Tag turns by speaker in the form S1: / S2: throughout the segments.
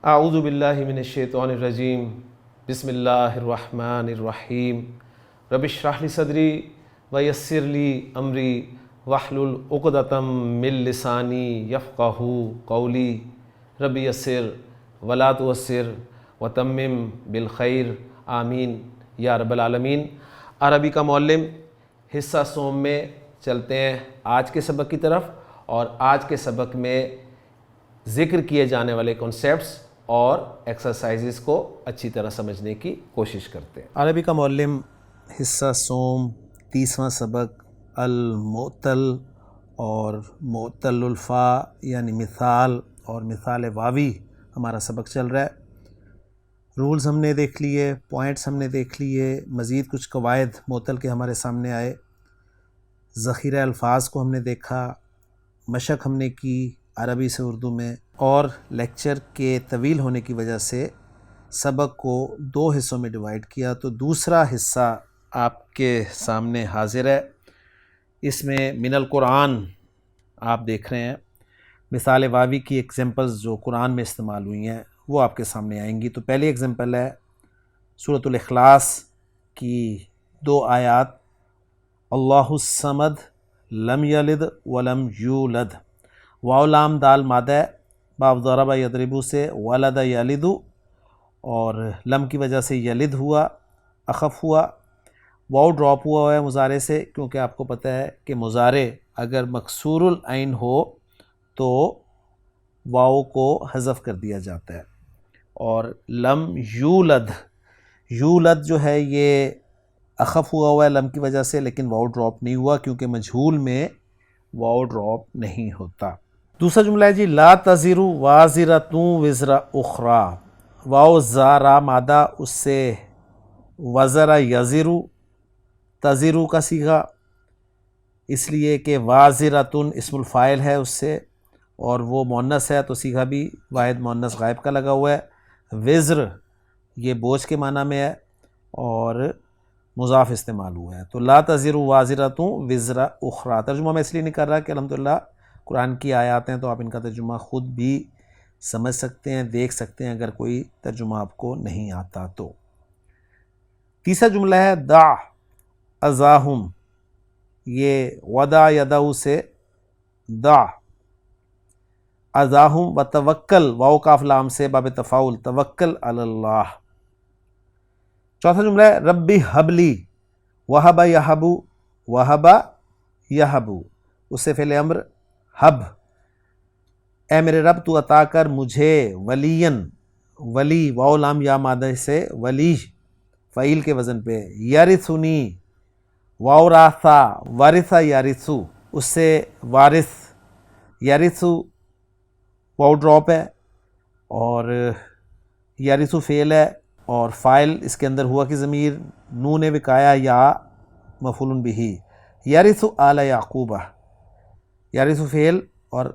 S1: اعوذ باللہ من الشیطان الرجیم بسم اللہ الرحمن الرحیم رب اشرح لی صدری ویسر لی امری واحلل عقدۃ من لسانی یفقہوا قولی رب یسر ولا تعسر وتمم بالخیر آمین یا رب العالمین۔ عربی کا معلم حصہ سوم میں چلتے ہیں آج کے سبق کی طرف، اور آج کے سبق میں ذکر کیے جانے والے کنسیپٹس اور ایکسرسائزز کو اچھی طرح سمجھنے کی کوشش کرتے ہیں۔
S2: عربی کا معلم حصہ سوم 30واں سبق المعتل اور معتل الفا یعنی مثال اور مثال واوی ہمارا سبق چل رہا ہے۔ رولز ہم نے دیکھ لیے، پوائنٹس ہم نے دیکھ لیے، مزید کچھ قواعد معتل کے ہمارے سامنے آئے، ذخیرہ الفاظ کو ہم نے دیکھا، مشق ہم نے کی عربی سے اردو میں، اور لیکچر کے طویل ہونے کی وجہ سے سبق کو 2 حصوں میں ڈیوائیڈ کیا، تو دوسرا حصہ آپ کے سامنے حاضر ہے۔ اس میں من القرآن آپ دیکھ رہے ہیں، مثال واوی کی ایگزامپلز جو قرآن میں استعمال ہوئی ہیں وہ آپ کے سامنے آئیں گی۔ تو پہلی ایگزامپل ہے سورۃ الاخلاص کی 2 آیات، اللہ الصمد لم یلد ولم یولد، واو لام دال مادہ باب ضرب یضرب سے ولد یلد، اور لم کی وجہ سے یلد ہوا، اخف ہوا، واو ڈراپ ہوا ہے مضارع سے، کیونکہ آپ کو پتہ ہے کہ مضارع اگر مکسور العین ہو تو واو کو حذف کر دیا جاتا ہے، اور لم یولد، یولد جو ہے یہ اخف ہوا ہے لم کی وجہ سے، لیکن واو ڈراپ نہیں ہوا کیونکہ مجہول میں واو ڈراپ نہیں ہوتا۔ دوسرا جملہ ہے جی لا تزر وازرۃ وزر اخری، واو زارا مادہ اس سے وزر یزر، تزر کا صیغہ، اس لیے کہ وازرۃ اسم الفاعل ہے اس سے، اور وہ مؤنث ہے تو صیغہ بھی واحد مؤنث غائب کا لگا ہوا ہے۔ وزر یہ بوجھ کے معنی میں ہے اور مضاف استعمال ہوا ہے، تو لا تزر وازرۃ وزر اخری۔ ترجمہ میں اس لیے نہیں کر رہا کہ الحمدللہ قرآن کی آیات ہیں تو آپ ان کا ترجمہ خود بھی سمجھ سکتے ہیں، دیکھ سکتے ہیں اگر کوئی ترجمہ آپ کو نہیں آتا تو۔ تیسرا جملہ ہے دع ازاہم، یہ ودا یدعو سے دع ازاہم، وتوکل واو کاف لام سے باب تفاعل توکل علی اللہ۔ چوتھا جملہ ہے ربی حبلی، وہب یہب، وہب یہب، اس سے فعل امر حب، اے میرے رب تو عطا کر مجھے ولین، ولی واو لام یا مادہ سے ولی فعیل کے وزن پہ، یرثنی واو راثا وارثا یارثو، اس سے وارث، یارثو واو ڈراپ ہے اور یارثو فعل ہے، اور فاعل اس کے اندر ہوا کہ ضمیر نون وقایا یا مفعول بہ، یرث آل یعقوبہ، یارث فعل اور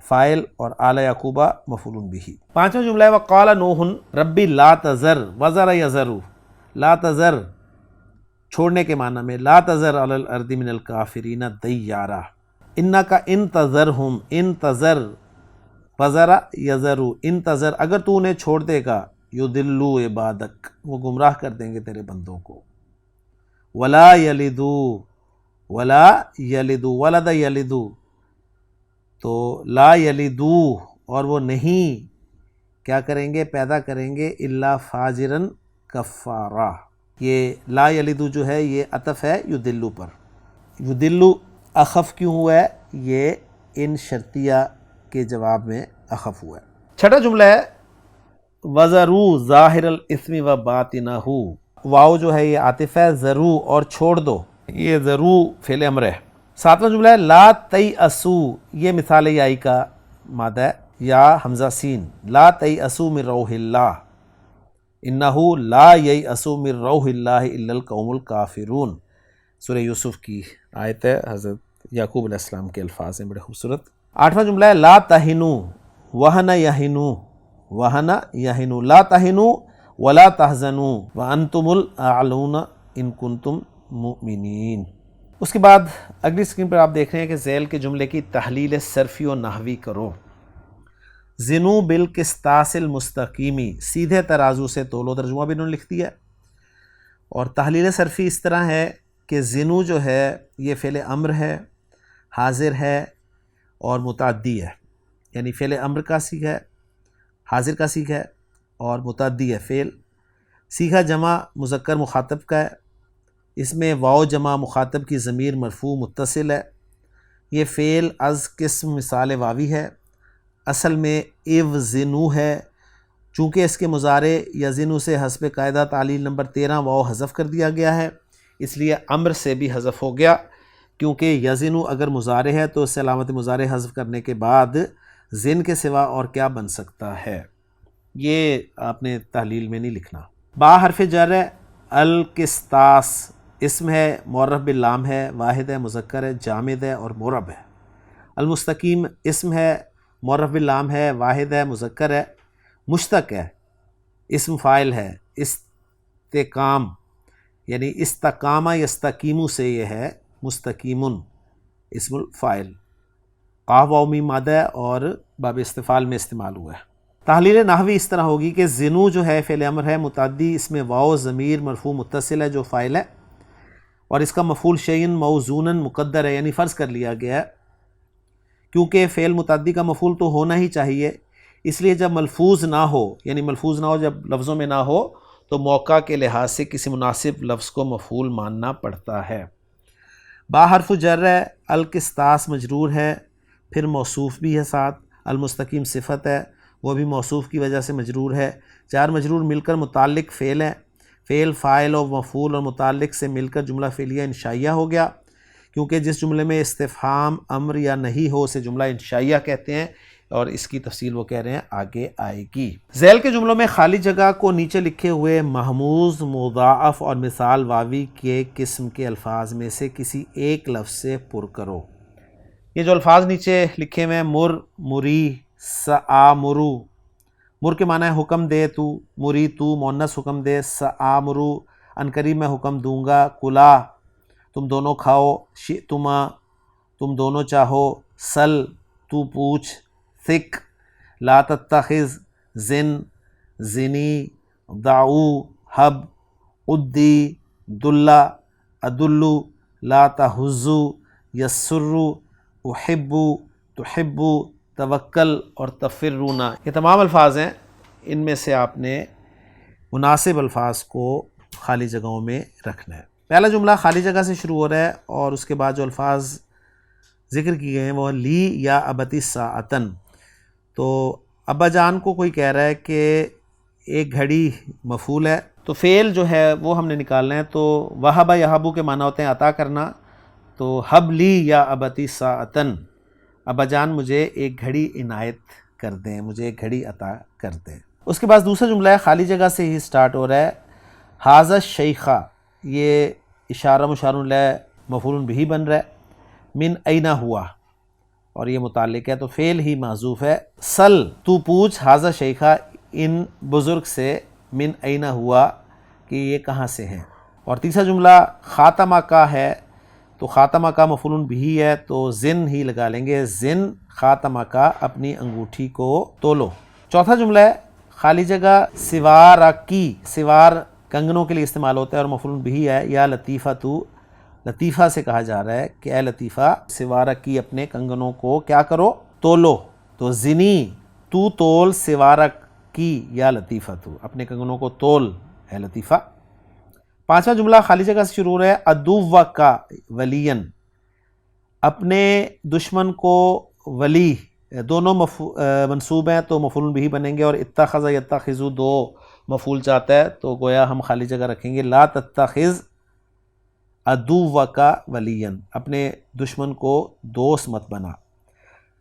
S2: فاعل اور آل یعقوبہ مفعول بہ۔ پانچواں جملہ ہے وقال نوح ربی لا تذر، وزر یذر، لا تذر چھوڑنے کے معنی میں، لا تذر علی الارض من الکافرین دیارا، انک ان تذرہم، ان تذر وزر یذر، ان تذر اگر تو انہیں چھوڑ دے گا، یضلوا عبادک وہ گمراہ کر دیں گے تیرے بندوں کو، ولا یلدو، ولا یلدو، ولد یلدو تو لا یلدو، اور وہ نہیں کیا کریں گے، پیدا کریں گے، الا فاجرن کفارا۔ یہ لا یلدو جو ہے یہ عطف ہے یدلو پر، یدلو اخف کیوں ہوا ہے، یہ ان شرطیہ کے جواب میں اخف ہوا ہے۔ چھٹا جملہ ہے وَذَرُوا ظَاهِرَ الْإِثْمِ وَبَاطِنَهُ، واو جو ہے یہ عاطف ہے، ذرو اور چھوڑ دو، یہ ذرو فعل امر ہے۔ ساتواں جملہ ہے لا تیأسوا، یہ مثال یائی کا مادہ ہے، یا حمزہ سین، لا تیأسوا من روح اللہ، انہ لا ییأس من روح اللہ الا القوم الکافرون، سورہ یوسف کی آیت ہے، حضرت یعقوب علیہ السلام کے الفاظ ہیں بڑے خوبصورت۔ آٹھواں جملہ ہے لا تہنوا وہن یہنوا، وہن یہنوا، لا تہنوا ولا تحزنوا وانتم الاعلون ان کنتم مؤمنین۔ اس کے بعد اگلی اسکرین پر آپ دیکھ رہے ہیں کہ ذیل کے جملے کی تحلیل صرفی و نحوی کرو۔ زنو بالقسطاس المستقیمی، سیدھے ترازو سے تولو، ترجمہ بھی انہوں نے لکھ دیا ہے۔ اور تحلیل صرفی اس طرح ہے کہ زنو جو ہے یہ فعل امر ہے، حاضر ہے اور متعدی ہے، یعنی فعل امر کا صیغہ ہے، حاضر کا صیغہ ہے اور متعدی ہے فعل۔ صیغہ جمع مذکر مخاطب کا ہے، اس میں واو جمع مخاطب کی ضمیر مرفوع متصل ہے۔ یہ فعل از قسم مثال واوی ہے، اصل میں اوزنو ہے، چونکہ اس کے مضارع یزنو سے حسب قاعدہ تعلیل نمبر 13 واو حذف کر دیا گیا ہے، اس لیے امر سے بھی حذف ہو گیا، کیونکہ یزنو اگر مضارع ہے تو اس سے علامت مضارع حذف کرنے کے بعد زن کے سوا اور کیا بن سکتا ہے، یہ آپ نے تحلیل میں نہیں لکھنا۔ با حرف جر ہے، القسطاس اسم ہے، معرف باللام ہے، واحد ہے، مذکر ہے، جامد ہے اور مرب ہے۔ المستقیم اسم ہے، معرف باللام ہے، واحد ہے، مذکر ہے، مشتق ہے، اسم فاعل ہے، استقام یعنی استقامہ یستقیمو سے یہ ہے مستقیمن اسم الفاعل، قاف واو میم مادہ ہے اور باب استفعال میں استعمال ہوا ہے۔ تحلیل نحوی اس طرح ہوگی کہ زنو جو ہے فعل امر ہے متعدی، اس میں واو ضمیر مرفوع متصل ہے جو فاعل ہے، اور اس کا مفعول شیئن موزوناً مقدر ہے، یعنی فرض کر لیا گیا ہے، کیونکہ فعل متعدی کا مفعول تو ہونا ہی چاہیے، اس لیے جب ملفوظ نہ ہو، یعنی ملفوظ نہ ہو جب لفظوں میں نہ ہو تو موقع کے لحاظ سے کسی مناسب لفظ کو مفعول ماننا پڑتا ہے۔ با حرف جر ہے، القسطاس مجرور ہے، پھر موصوف بھی ہے ساتھ، المستقیم صفت ہے، وہ بھی موصوف کی وجہ سے مجرور ہے، چار مجرور مل کر متعلق فعل ہے، فعل فاعل اور مفعول اور متعلق سے مل کر جملہ فعلیہ انشائیہ ہو گیا، کیونکہ جس جملے میں استفہام امر یا نہیں ہو اسے جملہ انشائیہ کہتے ہیں، اور اس کی تفصیل وہ کہہ رہے ہیں آگے آئے گی۔ ذیل کے جملوں میں خالی جگہ کو نیچے لکھے ہوئے محموز، مضاعف اور مثال واوی کے قسم کے الفاظ میں سے کسی ایک لفظ سے پر کرو۔ یہ جو الفاظ نیچے لکھے ہوئے ہیں، مر، مری، سآمرو، مر کے معنی ہے حکم دے تو، مری تو مؤنث حکم دے، سآمرو عنقریب میں حکم دوں گا، کلا تم دونوں کھاؤ، شئتما تم دونوں چاہو، سل تو پوچھ، ثق لا تتخذ، زن زنی، دعو حب، ادی دلہ، ادلو لا تحزو، یسرو، احبو تحبو، توکل اور تفرونا، یہ تمام الفاظ ہیں، ان میں سے آپ نے مناسب الفاظ کو خالی جگہوں میں رکھنا ہے۔ پہلا جملہ خالی جگہ سے شروع ہو رہا ہے اور اس کے بعد جو الفاظ ذکر کیے ہیں وہ لی یا ابتی ساعتن، تو ابا جان کو کوئی کہہ رہا ہے کہ ایک گھڑی مفعول ہے، تو فعل جو ہے وہ ہم نے نکالنا ہے، تو وہبا یہبو کے معنی ہوتے ہیں عطا کرنا، تو حب لی یا ابتی ساعتن، ابا جان مجھے ایک گھڑی عنایت کر دیں، مجھے ایک گھڑی عطا کر دیں۔ اس کے بعد دوسرا جملہ ہے خالی جگہ سے ہی سٹارٹ ہو رہا ہے، ھذا الشیخ، یہ اشارہ مشار الیہ مفعول بہ بن رہا ہے، من این ہوا اور یہ متعلق ہے تو فعل ہی محذوف ہے، سل تو پوچھ، ھذا الشیخ ان بزرگ سے، من این ہوا کہ یہ کہاں سے ہیں۔ اور تیسرا جملہ خاتمہ کا ہے، تو خاتمہ کا مفعول بہ ہے تو زن ہی لگا لیں گے، زن خاتمہ کا اپنی انگوٹھی کو تولو۔ چوتھا جملہ ہے خالی جگہ سوار کی، سوار کنگنوں کے لیے استعمال ہوتا ہے اور مفعول بہ ہے، یا لطیفہ تو، لطیفہ سے کہا جا رہا ہے کہ اے لطیفہ سوارہ کی اپنے کنگنوں کو کیا کرو، تولو، تو زنی تو تول، سوارہ کی یا لطیفہ تو، اپنے کنگنوں کو تول اے لطیفہ۔ پانچواں جملہ خالی جگہ سے شروع ہے، عدو کا ولین، اپنے دشمن کو ولی، دونوں منصوب ہیں تو مفعول بہ بنیں گے، اور اتخذ یتخذ دو مفعول چاہتا ہے تو گویا ہم خالی جگہ رکھیں گے، لا تتخذ عدو کا ولین، اپنے دشمن کو دوست مت بنا۔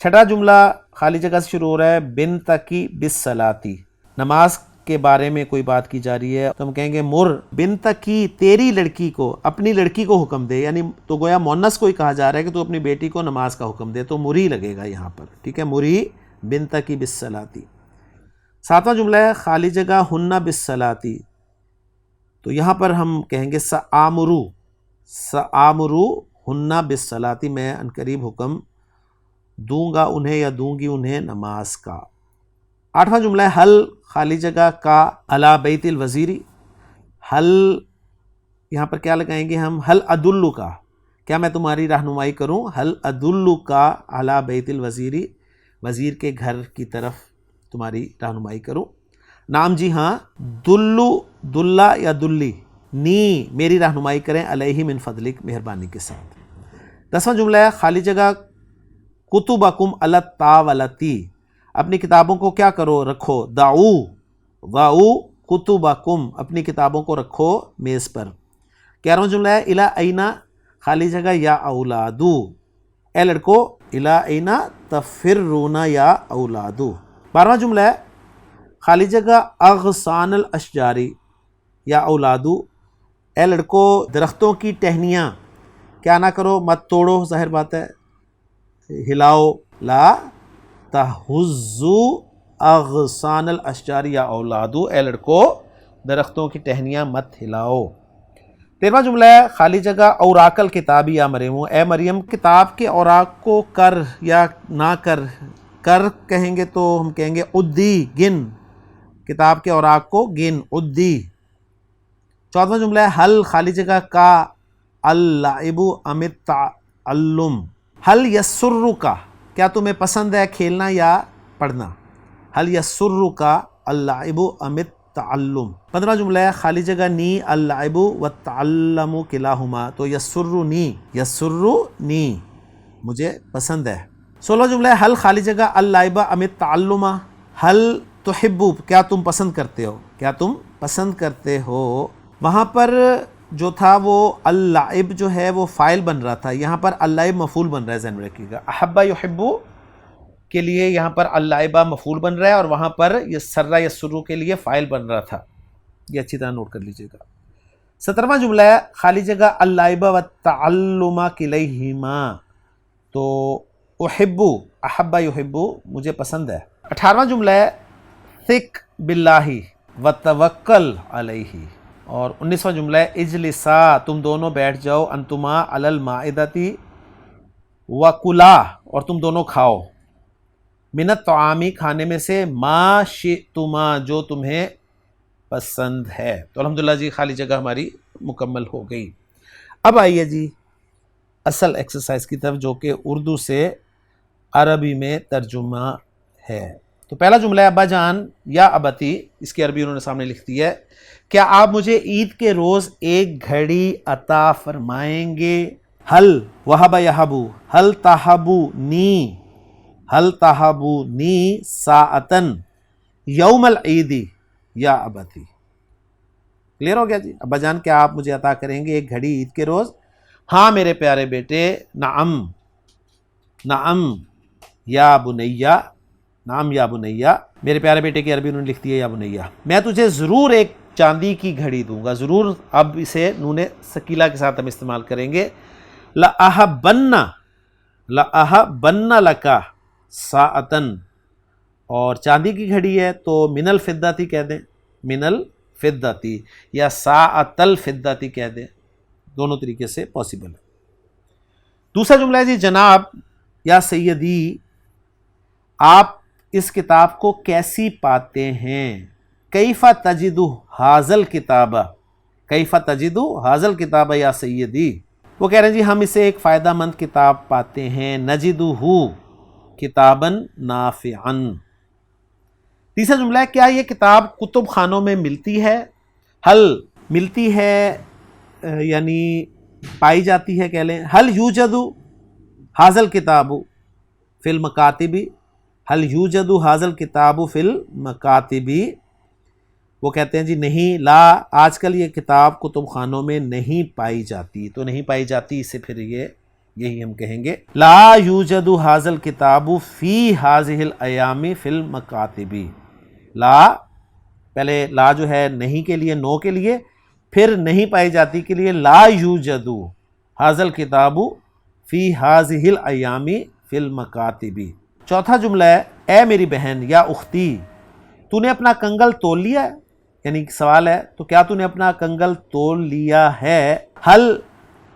S2: چھٹا جملہ خالی جگہ سے شروع ہو رہا ہے، بنت کی بالصلاۃ، نماز کے بارے میں کوئی بات کی جا رہی ہے تو ہم کہیں گے مر بنت کی، تیری لڑکی کو، اپنی لڑکی کو حکم دے، یعنی تو گویا مؤنث کو ہی کہا جا رہا ہے کہ تو اپنی بیٹی کو نماز کا حکم دے، تو مری لگے گا یہاں پر، ٹھیک ہے، مری بنت کی بالصلاۃ۔ ساتواں جملہ ہے خالی جگہ ہن بالصلاۃ، تو یہاں پر ہم کہیں گے سآمرو، سآمرو ہن بالصلاۃ، میں عنقریب حکم دوں گا انہیں یا دوں گی انہیں نماز کا۔ 8واں جملہ ہے حل خالی جگہ کا علی بیت الوزیری، حل یہاں پر کیا لگائیں گے ہم؟ حل ادلو کا، کیا میں تمہاری رہنمائی کروں؟ حل ادلو کا علی بیت الوزیری، وزیر کے گھر کی طرف تمہاری رہنمائی کروں؟ نعم جی ہاں، دلو دلہ یا دلی، نی میری رہنمائی کریں، علیہ من فضلک مہربانی کے ساتھ۔ 10واں جملہ ہے خالی جگہ کتبکم علی الطاولتی، اپنی کتابوں کو کیا کرو؟ رکھو، دعو کتبکم، اپنی کتابوں کو رکھو میز پر۔ 11واں جملہ ہے الی اینا خالی جگہ یا اولادو، اے لڑکو، الی اینا تفرون یا اولادو۔ 12واں جملہ ہے خالی جگہ اغصان الاشجاری یا اولادو، اے لڑکو درختوں کی ٹہنیاں کیا نہ کرو، مت توڑو، ظاہر بات ہے، ہلاؤ، لا تہزو اغصان الاشجار یا اولادو، اے لڑکو درختوں کی ٹہنیاں مت ہلاؤ۔ 13واں جملہ ہے خالی جگہ اوراق الکتاب یا مریم، اے مریم کتاب کے اوراق کو کر یا نہ کر، کر کہیں گے تو ہم کہیں گے عدی، گن، کتاب کے اوراق کو گن، عدی۔ 14واں جملہ ہے حل خالی جگہ کا اللعب ام التعلم، حل یسرک، کیا تمہیں پسند ہے کھیلنا یا پڑھنا؟ حل یسرک اللعب ام التعلم۔ 15واں جملہ ہے خالی جگہ نی اللعب والتعلم کلاہما، تو یسرنی مجھے پسند ہے۔ 16واں جملہ ہے حل خالی جگہ اللعب ام التعلم، حل تحب، کیا تم پسند کرتے ہو، کیا تم پسند کرتے ہو۔ وہاں پر جو تھا وہ اللعب جو ہے وہ فاعل بن رہا تھا، یہاں پر اللعب مفعول بن رہا ہے، ذہن میں رکھیے گا۔ احب یحب کے لیے یہاں پر اللعب مفعول بن رہا ہے، اور وہاں پر یسر یسر کے لیے فاعل بن رہا تھا، یہ اچھی طرح نوٹ کر لیجیے گا۔ 17واں جملہ ہے خالی جگہ اللعب والتعلم کلیہما، تو احب یحب مجھے پسند ہے۔ 18واں جملہ ہے ثق باللہ وتوکل علیہ، اور 19واں جملہ ہے اجلسا، تم دونوں بیٹھ جاؤ، انتما علی المائدتی وکلا، اور تم دونوں کھاؤ، من الطعامی کھانے میں سے، ما شئتما جو تمہیں پسند ہے۔ تو الحمدللہ جی خالی جگہ ہماری مکمل ہو گئی۔ اب آئیے جی اصل ایکسرسائز کی طرف، جو کہ اردو سے عربی میں ترجمہ ہے۔ تو پہلا جملہ ہے ابا جان یا ابتی، اس کی عربی انہوں نے سامنے لکھ دی ہے، کیا آپ مجھے عید کے روز ایک گھڑی عطا فرمائیں گے؟ حل وہب یہبو، حل تہبونی ساعتن یوم العید یا ابتی۔ کلیئر ہو گیا جی؟ ابا جان کیا آپ مجھے عطا کریں گے ایک گھڑی عید کے روز؟ ہاں میرے پیارے بیٹے، نعم یا بنیا، نعم یا بنیا، میرے پیارے بیٹے کی عربی انہوں نے لکھ دی ہے یا بنیا، میں تجھے ضرور ایک چاندی کی گھڑی دوں گا، ضرور۔ اب اسے نون ثقیلہ کے ساتھ ہم استعمال کریں گے، لَأَحَبَّنَّ لَكَ سَاعَةً، اور چاندی کی گھڑی ہے تو من الفدتی کہہ دیں، من الفدتی، یا ساعۃ الفدتی کہہ دیں، دونوں طریقے سے پاسبل ہے۔ دوسرا جملہ ہے جی جناب یا سیدی، آپ اس کتاب کو کیسی پاتے ہیں؟ کیف تجد ھذا الکتاب، کیف تجد ھذا الکتاب یا سیدی، وہ کہہ رہے ہیں جی ہم اسے ایک فائدہ مند کتاب پاتے ہیں، نجدہ کتابا نافعا۔ تیسرا جملہ ہے کیا یہ کتاب کتب خانوں میں ملتی ہے؟ حل ملتی ہے یعنی پائی جاتی ہے کہہ لیں، حل یوجد ھذا الکتاب فی المکاتب، حل یوجد ھذا الکتاب فی المکاتب، وہ کہتے ہیں جی نہیں، لا آج کل یہ کتاب کتب خانوں میں نہیں پائی جاتی، تو نہیں پائی جاتی اس سے پھر یہی ہم کہیں گے، لا یوجد ھذا الکتاب فی ھذہ الایام فی المکاتب۔ لا پہلے لا جو ہے نہیں کے لیے، نو کے لیے، پھر نہیں پائی جاتی کے لیے لا یوجد ھذا الکتاب فی ھذہ الایام فی المکاتب۔ چوتھا جملہ ہے اے میری بہن یا اختی، تو نے اپنا کنگل تول لیا ہے، یعنی سوال ہے تو کیا تو نے اپنا کنگل تول لیا ہے؟ حل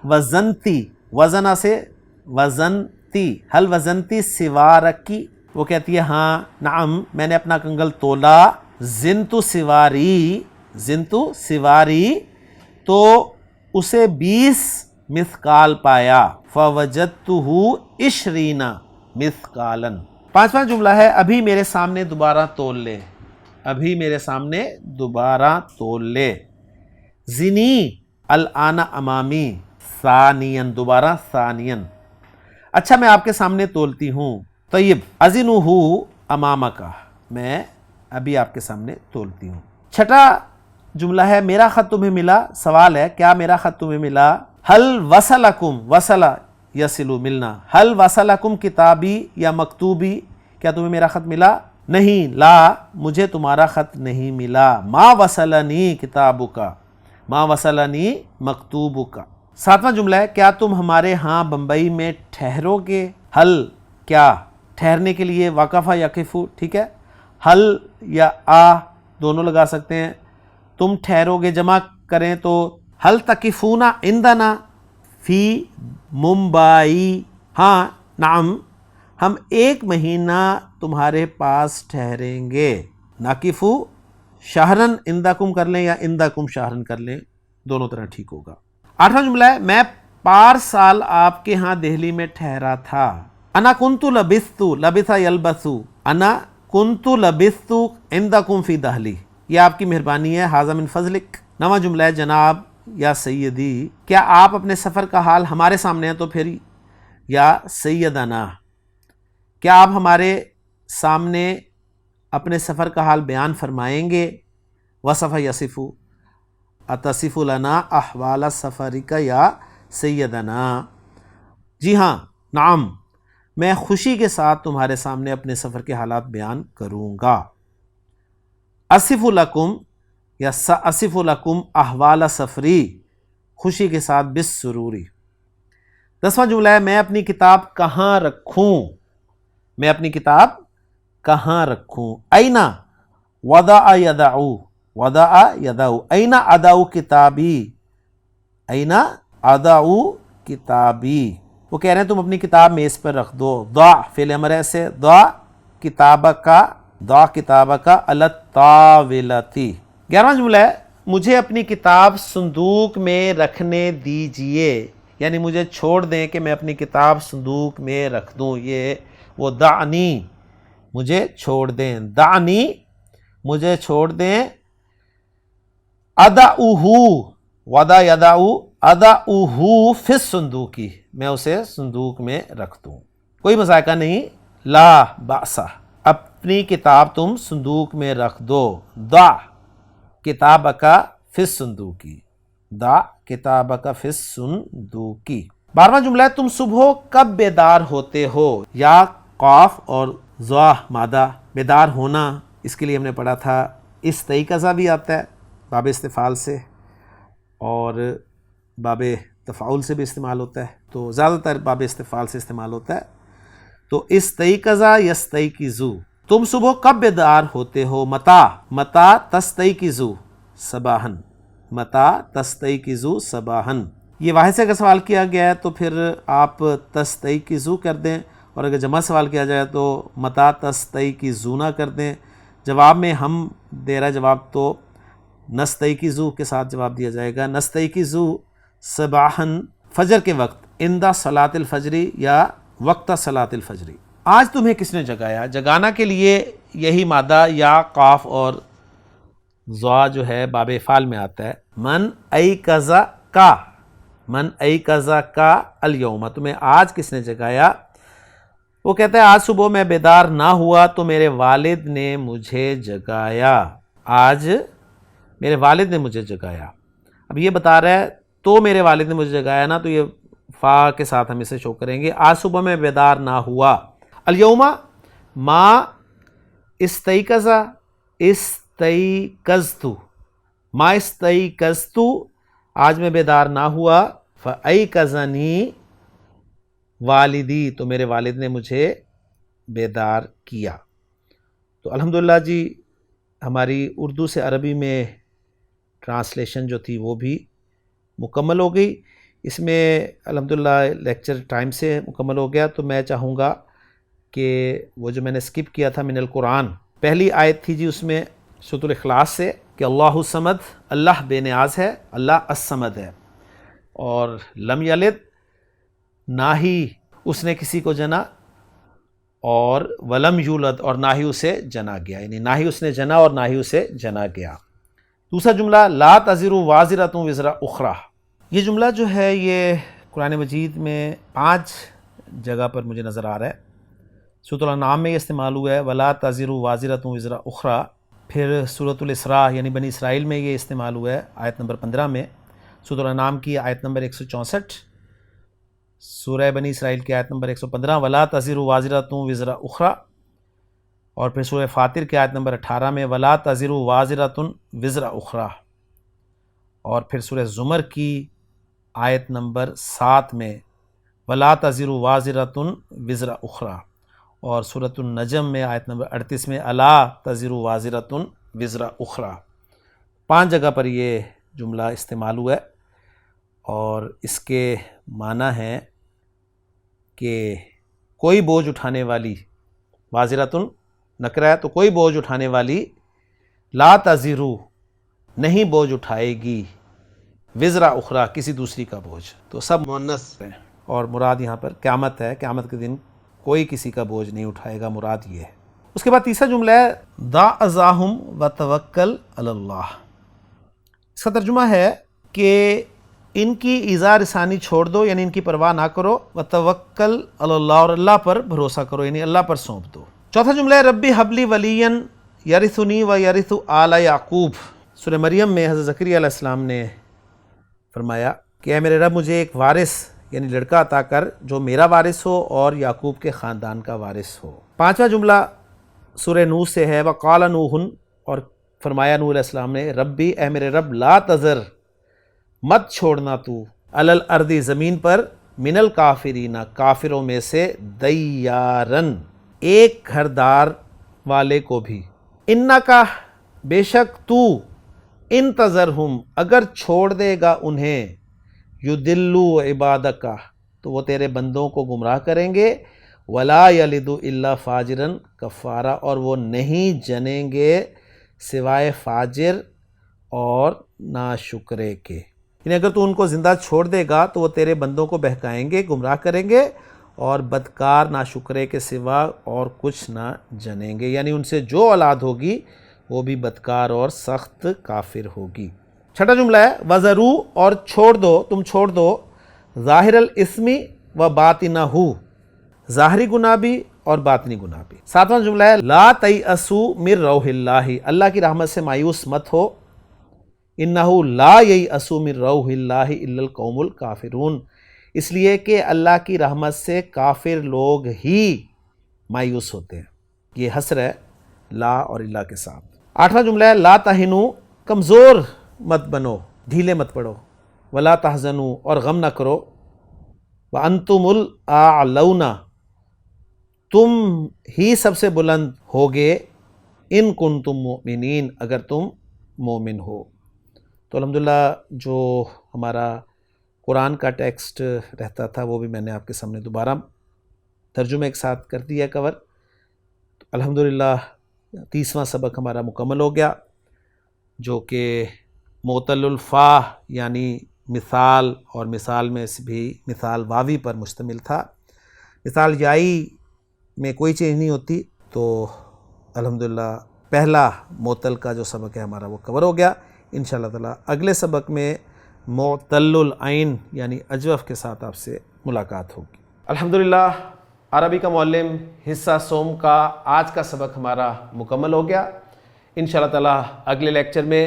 S2: وزنتی، وزنا سے وزنتی، حل وزنتی سوارکی، وہ کہتی ہے ہاں نعم میں نے اپنا کنگل تولا، زنتو سواری تو اسے 20 مثقال پایا، فوجدتہ 20 مثقالا۔ پانچواں جملہ ہے ابھی میرے سامنے دوبارہ تول لے، ابھی میرے سامنے دوبارہ تول لے، زنی الآن امامی، ثانین دوبارہ ثانین، اچھا میں آپ کے سامنے تولتی ہوں، طیب ازنہ امامک، میں ابھی آپ کے سامنے تولتی ہوں۔ چھٹا جملہ ہے میرا خط تمہیں ملا، سوال ہے کیا میرا خط تمہیں ملا؟ حل وصلکم، وصل یصل ملنا، حل وصلکم کتابی یا مکتوبی، کیا تمہیں میرا خط ملا؟ نہیں، لا مجھے تمہارا خط نہیں ملا، ما وصلنی کتابک، ما وصلنی مکتوبک۔ ساتواں جملہ ہے کیا تم ہمارے ہاں بمبئی میں ٹھہرو گے؟ حل کیا، ٹھہرنے کے لیے وقفہ یقفو، ٹھیک ہے، حل یا آ دونوں لگا سکتے ہیں۔ تم ٹھہرو گے جمع کریں تو حل تقفون عندنا فی ممبئی، ہاں نعم ہم 1 مہینہ تمہارے پاس ٹھہریں گے، ناقفو شہرن عندکم کر لیں یا عندکم شہرن کر لیں، دونوں طرح ٹھیک ہوگا۔ آٹھواں جملہ ہے میں پارسال آپ کے ہاں دہلی میں ٹھہرا تھا، انا کنت لبثت، لبث یلبث، انا کنت لبثت عندکم فی دہلی، یہ آپ کی مہربانی ہے، ھذا من فضلک۔ نواں جملہ ہے جناب یا سیدی، کیا آپ اپنے سفر کا حال ہمارے سامنے ہیں تو پھر یا سیدنا، کیا آپ ہمارے سامنے اپنے سفر کا حال بیان فرمائیں گے؟ وصف یصف، اتصف لنا احوال سفرک یا سیدنا، جی ہاں نعم میں خوشی کے ساتھ تمہارے سامنے اپنے سفر کے حالات بیان کروں گا۔ اصف لکم یا ساصف لکم احوال سفری، خوشی کے ساتھ بالسروری۔ 10واں جملہ ہے میں اپنی کتاب کہاں رکھوں، میں اپنی کتاب کہاں رکھوں؟ اینا وضع یدعو، وضع یدعو، اینا اضع کتابی، اینا اضع کتابی، وہ کہہ رہے ہیں تم اپنی کتاب میز پر رکھ دو، ضع فعل امر ہے سے، ضع کتابک، ضع کتابک علی الطاولۃ۔ 11واں جملہ ہے مجھے اپنی کتاب صندوق میں رکھنے دیجئے، یعنی مجھے چھوڑ دیں کہ میں اپنی کتاب صندوق میں رکھ دوں، یہ وہ دعنی مجھے چھوڑ دیں، دعنی مجھے چھوڑ دیں، اضعہ وضع یضع اضعہ فی الصندوق، میں اسے صندوق میں رکھ دوں، کوئی مذائقہ نہیں، لا بأس، اپنی کتاب تم صندوق میں رکھ دو، ضع کتابک فی الصندوق، ضع کتابک فی الصندوق۔ 12واں جملہ ہے تم صبح کب بیدار ہوتے ہو، یا قاف اور ضع مادہ، بیدار ہونا اس کے لیے ہم نے پڑھا تھا استیقظہ بھی آتا ہے باب استفعال سے اور باب تفعول سے بھی استعمال ہوتا ہے، تو زیادہ تر باب استفعال سے استعمال ہوتا ہے، تو استیقظہ یستیقظو، تم صبح کب بیدار ہوتے ہو، متا، متا تستیقظو صباحن، متا تستیقظو صباحن، یہ واحد سے اگر سوال کیا گیا ہے تو پھر آپ تستیقظو کر دیں، اور اگر جمع سوال کیا جائے تو متا تستیقظون کر دیں، جواب میں ہم دے رہا جواب تو نستیقظو کے ساتھ جواب دیا جائے گا، نستیقظو صباحن فجر کے وقت، عند صلاۃ الفجر یا وقت صلاۃ الفجر۔ آج تمہیں کس نے جگایا، جگانا کے لیے یہی مادہ یا قاف اور ضا جو ہے باب افعال میں آتا ہے، من ایقظ کا، من ایقظ کا الیوم، تمہیں آج کس نے جگایا؟ وہ کہتا ہے آج صبح میں بیدار نہ ہوا تو میرے والد نے مجھے جگایا، آج میرے والد نے مجھے جگایا۔ اب یہ بتا رہا ہے تو میرے والد نے مجھے جگایا نا، تو یہ فا کے ساتھ ہم اسے شو کریں گے، آج صبح میں بیدار نہ ہوا، الیوم ما استیقظ استیقظت، ما استیقظت آج میں بیدار نہ ہوا، فایقظنی والدی تو میرے والد نے مجھے بیدار کیا۔ تو الحمدللہ جی ہماری اردو سے عربی میں ٹرانسلیشن جو تھی وہ بھی مکمل ہو گئی، اس میں الحمدللہ لیکچر ٹائم سے مکمل ہو گیا، تو میں چاہوں گا کہ وہ جو میں نے سکپ کیا تھا من القرآن، پہلی آیت تھی جی اس میں سورۃ الاخلاص سے کہ اللہ الصمد، اللہ بے نیاز ہے، اللہ الصمد ہے، اور لم یلد، نہ ہی اس نے کسی کو جنا، اور ولم یولد، اور نہ ہی اسے جنا گیا، یعنی نہ ہی اس نے جنا اور نہ ہی اسے جنا گیا۔ دوسرا جملہ لا تزر وازرۃ وزر اخری، یہ جملہ جو ہے یہ قرآن مجید میں 5 جگہ پر مجھے نظر آ رہا ہے۔ سورۃ الانعام میں یہ استعمال ہوا ہے ولا تزر وازرۃ وزر اخری، پھر سورۃ الاسراء یعنی بنی اسرائیل میں یہ استعمال ہوا ہے آیت نمبر 15 میں، سورۃ الانعام کی آیت نمبر 164، سورہ بنی اسرائیل کی آیت نمبر 115 ولا تزر وازرۃ وزر اخری، اور پھر سورہ فاطر کی آیت نمبر 18 میں ولا تزر وازرۃ وزر اخری، اور پھر سورہ زمر کی آیت نمبر 7 میں ولا تزر وازرۃ وزر اخری، اور سورۃ النجم میں آیت نمبر 38 میں الا تزر وازرۃ وزر اخری۔ 5 جگہ پر یہ جملہ استعمال ہوا ہے، اور اس کے معنی ہے کہ کوئی بوجھ اٹھانے والی، وازرۃ نکرہ ہے تو کوئی بوجھ اٹھانے والی، لا تزر نہیں بوجھ اٹھائے گی، وزر اخری کسی دوسری کا بوجھ، تو سب مؤنث ہیں، اور مراد یہاں پر قیامت ہے، قیامت کے دن کوئی کسی کا بوجھ نہیں اٹھائے گا، مراد یہ ہے۔ اس کے بعد تیسرا جملہ ہے دع اذاہم وتوکل علی اللہ، اس کا ترجمہ ہے کہ ان کی ایذا رسانی چھوڑ دو، یعنی ان کی پرواہ نہ کرو، وتوکل علی اللہ، اور اللہ پر بھروسہ کرو، یعنی اللہ پر سونپ دو۔ چوتھا جملہ ہے ربی حبلی ولیا یرثنی ویرث آل یعقوب، سورہ مریم میں حضرت زکریا علیہ السلام نے فرمایا کہ اے میرے رب مجھے ایک وارث یعنی لڑکا عطا کر جو میرا وارث ہو اور یعقوب کے خاندان کا وارث ہو۔ 5واں جملہ سورہ نوح سے ہے وقال نوح، اور فرمایا نوح علیہ السلام نے ربی اے میرے رب لا تذر مت چھوڑنا تو علی الارض زمین پر من الکافرین کافروں میں سے دیارن ایک گھردار والے کو بھی، انکا بے شک تو انتظرہم اگر چھوڑ دے گا انہیں، یدلو عبادک تو وہ تیرے بندوں کو گمراہ کریں گے، ولا یلد الا فاجرا کفارا اور وہ نہیں جنیں گے سوائے فاجر اور ناشکرے کے، یعنی اگر تو ان کو زندہ چھوڑ دے گا تو وہ تیرے بندوں کو بہکائیں گے، گمراہ کریں گے، اور بدکار ناشکرے کے سوا اور کچھ نہ جنیں گے، یعنی ان سے جو اولاد ہوگی وہ بھی بدکار اور سخت کافر ہوگی۔ چھٹا جملہ ہے وَذَرُوا اور چھوڑ دو، تم چھوڑ دو ظاہر الاسم و باطنہ، ظاہری گناہ بھی اور باطنی گناہ بھی۔ 7واں جملہ ہے لا تیأسوا من روح اللہ، اللہ کی رحمت سے مایوس مت ہو، انہ لا ییأس من روح اللہ الا القوم الکافرون، اس لیے کہ اللہ کی رحمت سے کافر لوگ ہی مایوس ہوتے ہیں، یہ حسر ہے لا اور اللہ کے ساتھ۔ 8واں جملہ ہے لا تہنوا، کمزور مت بنو، ڈھیلے مت پڑو، ولا تحزنوا اور غم نہ کرو، وانتم الاعلون تم ہی سب سے بلند ہوگے، ان کنتم مؤمنین اگر تم مومن ہو۔ تو الحمدللہ جو ہمارا قرآن کا ٹیکسٹ رہتا تھا وہ بھی میں نے آپ کے سامنے دوبارہ ترجمے کے ساتھ کر دیا کور۔ الحمدللہ 30واں سبق ہمارا مکمل ہو گیا، جو کہ معتل الفا یعنی مثال، اور مثال میں سے بھی مثال واوی پر مشتمل تھا، مثال یائی میں کوئی چینج نہیں ہوتی، تو الحمدللہ پہلا معتل کا جو سبق ہے ہمارا وہ کور ہو گیا۔ انشاءاللہ تعالی اگلے سبق میں معتل العین یعنی اجوف کے ساتھ آپ سے ملاقات ہوگی۔
S1: الحمدللہ عربی کا معلم حصہ سوم کا آج کا سبق ہمارا مکمل ہو گیا۔ انشاءاللہ تعالی اگلے لیکچر میں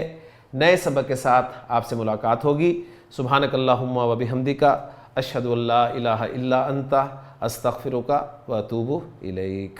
S1: نئے سبق کے ساتھ آپ سے ملاقات ہوگی۔ سبحانک اللہم و بحمدک، اشہد ان لا الہ الا انت، استغفرک و اتوب الیک۔